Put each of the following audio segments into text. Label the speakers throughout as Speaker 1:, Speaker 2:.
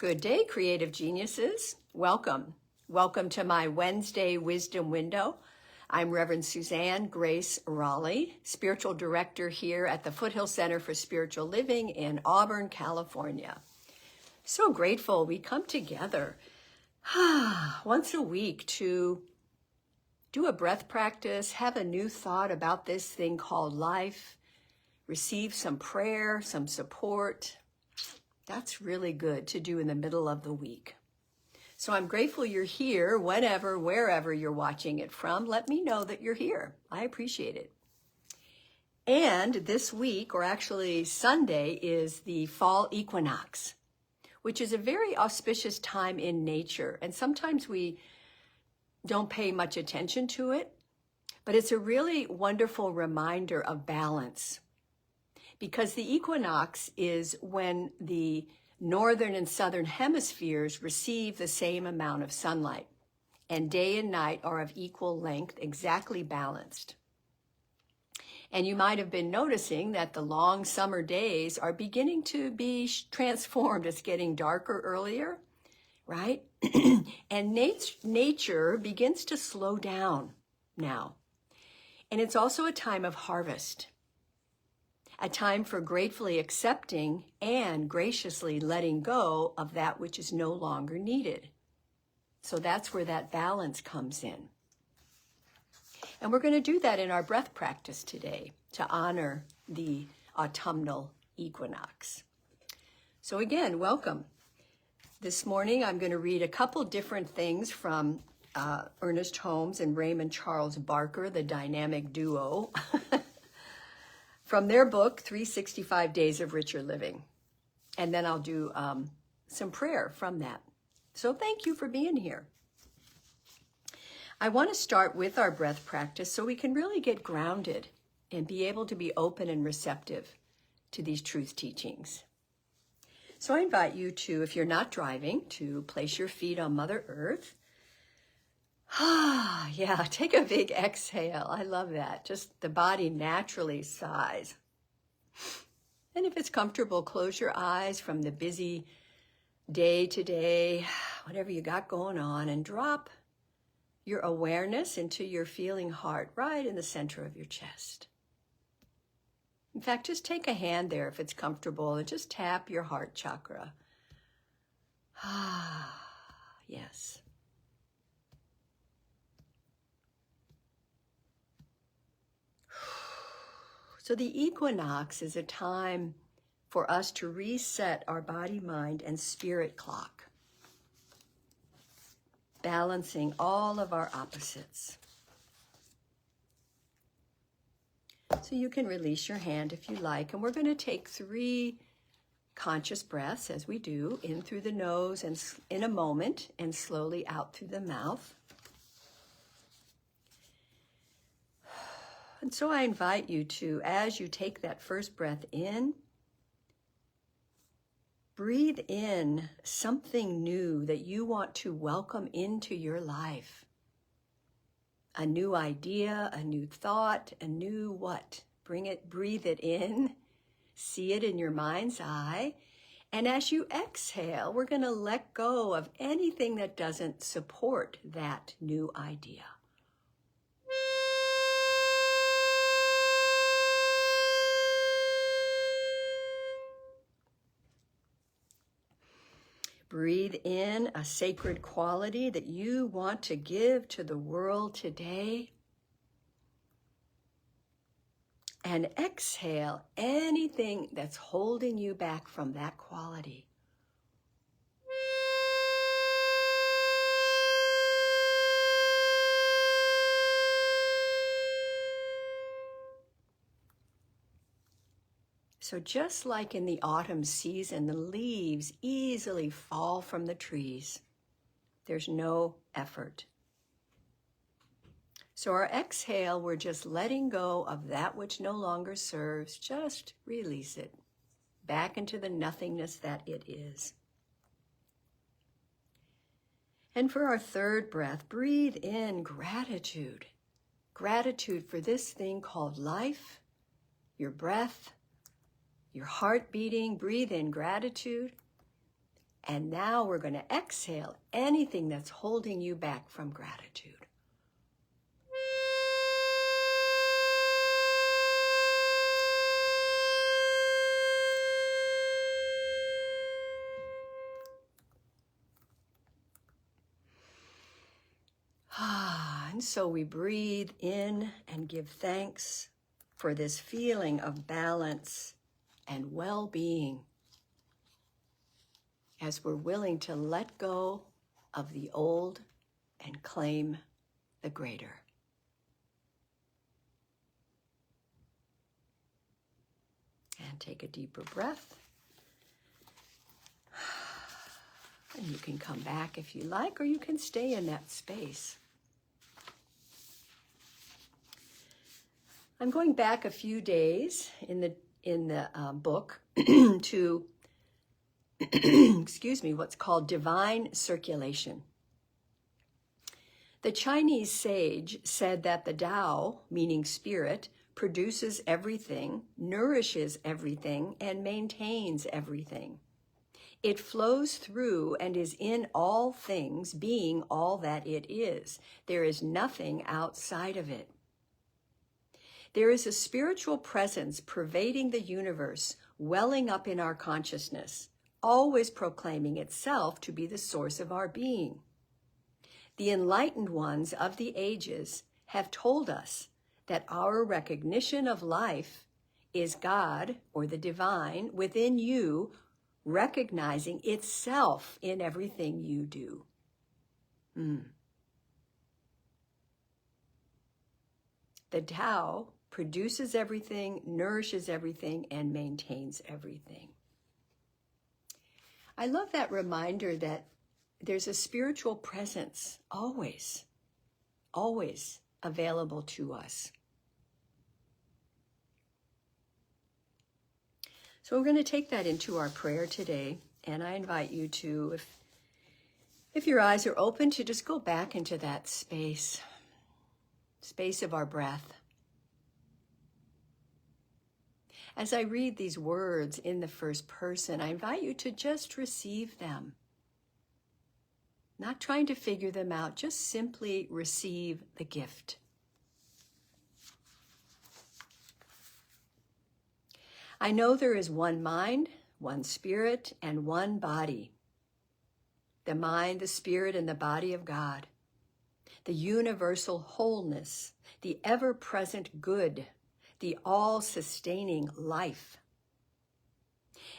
Speaker 1: Good day, creative geniuses. Welcome. Welcome to my Wednesday Wisdom Window. I'm Reverend Suzanne Grace Raleigh, Spiritual Director here at the Foothill Center for Spiritual Living in Auburn, California. So grateful we come together once a week to do a breath practice, have a new thought about this thing called life, receive some prayer, some support. That's really good to do in the middle of the week. So I'm grateful you're here whenever, wherever you're watching it from. Let me know that you're here. I appreciate it. And this week, or actually Sunday, is the fall equinox, which is a very auspicious time in nature. And sometimes we don't pay much attention to it, but it's a really wonderful reminder of balance. Because the equinox is when the northern and southern hemispheres receive the same amount of sunlight, and day and night are of equal length, exactly balanced. And you might have been noticing that the long summer days are beginning to be transformed. It's getting darker earlier, right? And nature begins to slow down now. And it's also a time of harvest. A time for gratefully accepting and graciously letting go of that which is no longer needed. So that's where that balance comes in. And we're going to do that in our breath practice today to honor the autumnal equinox. So again, welcome. This morning I'm going to read a couple different things from Ernest Holmes and Raymond Charles Barker, the dynamic duo. From their book, 365 Days of Richer Living. And then I'll do some prayer from that. So thank you for being here. I want to start with our breath practice so we can really get grounded and be able to be open and receptive to these truth teachings. So I invite you to, if you're not driving, to place your feet on Mother Earth. Yeah, take a big exhale. I love that. Just the body naturally sighs. And if it's comfortable, close your eyes from the busy day to day, whatever you got going on, and drop your awareness into your feeling heart right in the center of your chest. In fact, just take a hand there if it's comfortable and just tap your heart chakra. Yes. So the equinox is a time for us to reset our body, mind, and spirit clock, balancing all of our opposites. So you can release your hand if you like, and we're going to take 3 conscious breaths, as we do, in through the nose and in a moment, and slowly out through the mouth. And so I invite you to, as you take that first breath in, breathe in something new that you want to welcome into your life. A new idea, a new thought, a new what? Breathe it in, see it in your mind's eye. And as you exhale, we're going to let go of anything that doesn't support that new idea. Breathe in a sacred quality that you want to give to the world today. And exhale anything that's holding you back from that quality. So just like in the autumn season, the leaves easily fall from the trees. There's no effort. So our exhale, we're just letting go of that which no longer serves. Just release it back into the nothingness that it is. And for our third breath, breathe in gratitude. Gratitude for this thing called life, your breath, your heart beating. Breathe in gratitude. And now we're going to exhale anything that's holding you back from gratitude. And so we breathe in and give thanks for this feeling of balance and well-being as we're willing to let go of the old and claim the greater. And take a deeper breath. And you can come back if you like, or you can stay in that space. I'm going back a few days in the book to excuse me, what's called divine circulation. The Chinese sage said that the Tao, meaning spirit, produces everything, nourishes everything, and maintains everything. It flows through and is in all things, being all that it is. There is nothing outside of it. There is a spiritual presence pervading the universe, welling up in our consciousness, always proclaiming itself to be the source of our being. The enlightened ones of the ages have told us that our recognition of life is God, or the divine, within you, recognizing itself in everything you do. The Tao produces everything, nourishes everything, and maintains everything. I love that reminder that there's a spiritual presence always, always available to us. So we're going to take that into our prayer today, and I invite you to, if your eyes are open, to just go back into that space of our breath. As I read these words in the first person, I invite you to just receive them. Not trying to figure them out, just simply receive the gift. I know there is one mind, one spirit, and one body. The mind, the spirit, and the body of God. The universal wholeness, the ever-present good, the all-sustaining life.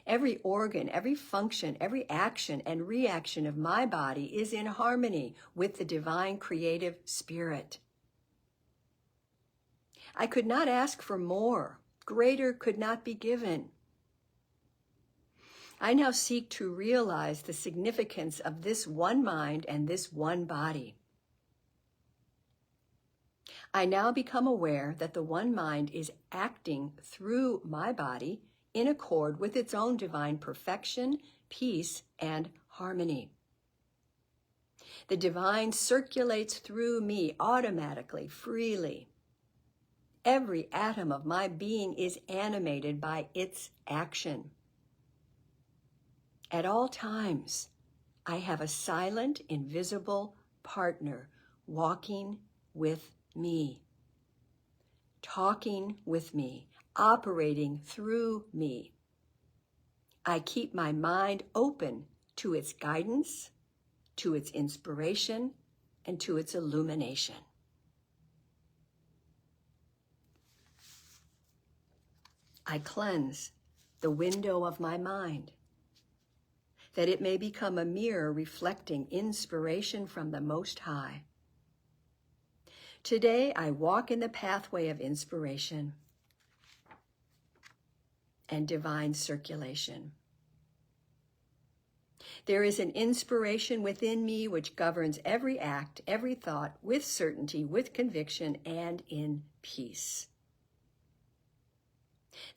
Speaker 1: Every organ, every function, every action and reaction of my body is in harmony with the divine creative spirit. I could not ask for more. Greater could not be given. I now seek to realize the significance of this one mind and this one body. I now become aware that the one mind is acting through my body in accord with its own divine perfection, peace, and harmony. The divine circulates through me automatically, freely. Every atom of my being is animated by its action. At all times, I have a silent, invisible partner walking with me, talking with me, operating through me. I keep my mind open to its guidance, to its inspiration, and to its illumination. I cleanse the window of my mind, that it may become a mirror reflecting inspiration from the Most High. Today, I walk in the pathway of inspiration and divine circulation. There is an inspiration within me which governs every act, every thought, with certainty, with conviction, and in peace.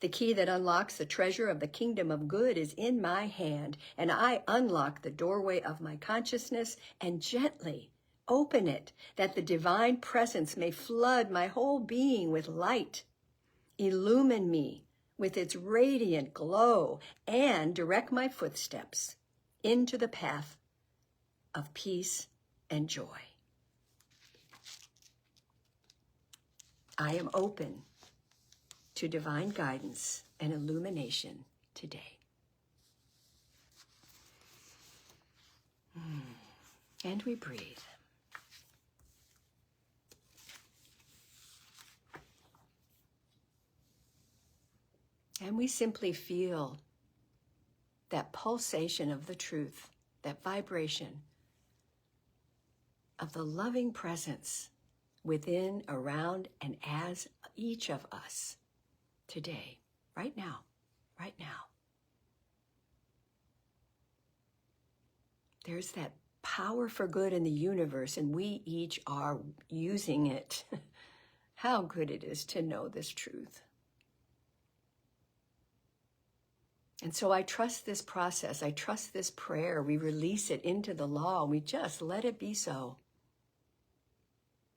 Speaker 1: The key that unlocks the treasure of the kingdom of good is in my hand, and I unlock the doorway of my consciousness and gently open it, that the divine presence may flood my whole being with light, illumine me with its radiant glow, and direct my footsteps into the path of peace and joy. I am open to divine guidance and illumination today. And we breathe. And we simply feel that pulsation of the truth, that vibration of the loving presence within, around, and as each of us today, right now, right now. There's that power for good in the universe, and we each are using it. How good it is to know this truth. And so I trust this process. I trust this prayer. We release it into the law. We just let it be so.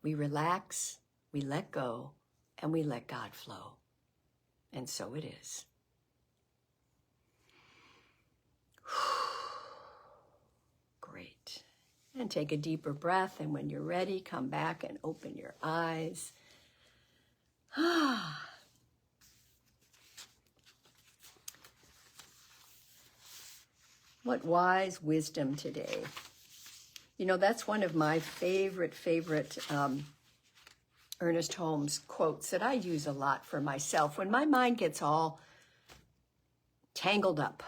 Speaker 1: We relax, we let go, and we let God flow. And so it is. Great. And take a deeper breath, and when you're ready, come back and open your eyes. What wise wisdom today. You know, that's one of my favorite Ernest Holmes quotes that I use a lot for myself. When my mind gets all tangled up,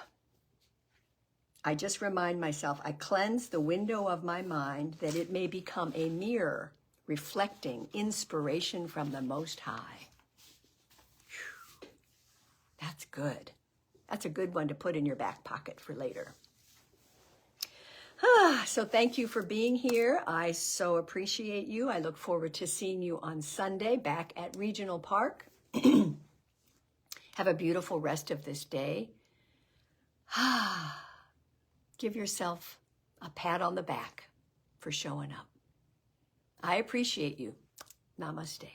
Speaker 1: I just remind myself, I cleanse the window of my mind that it may become a mirror reflecting inspiration from the Most High. Whew. That's good. That's a good one to put in your back pocket for later. So thank you for being here. I so appreciate you. I look forward to seeing you on Sunday back at Regional Park. Have a beautiful rest of this day. Give yourself a pat on the back for showing up. I appreciate you. Namaste.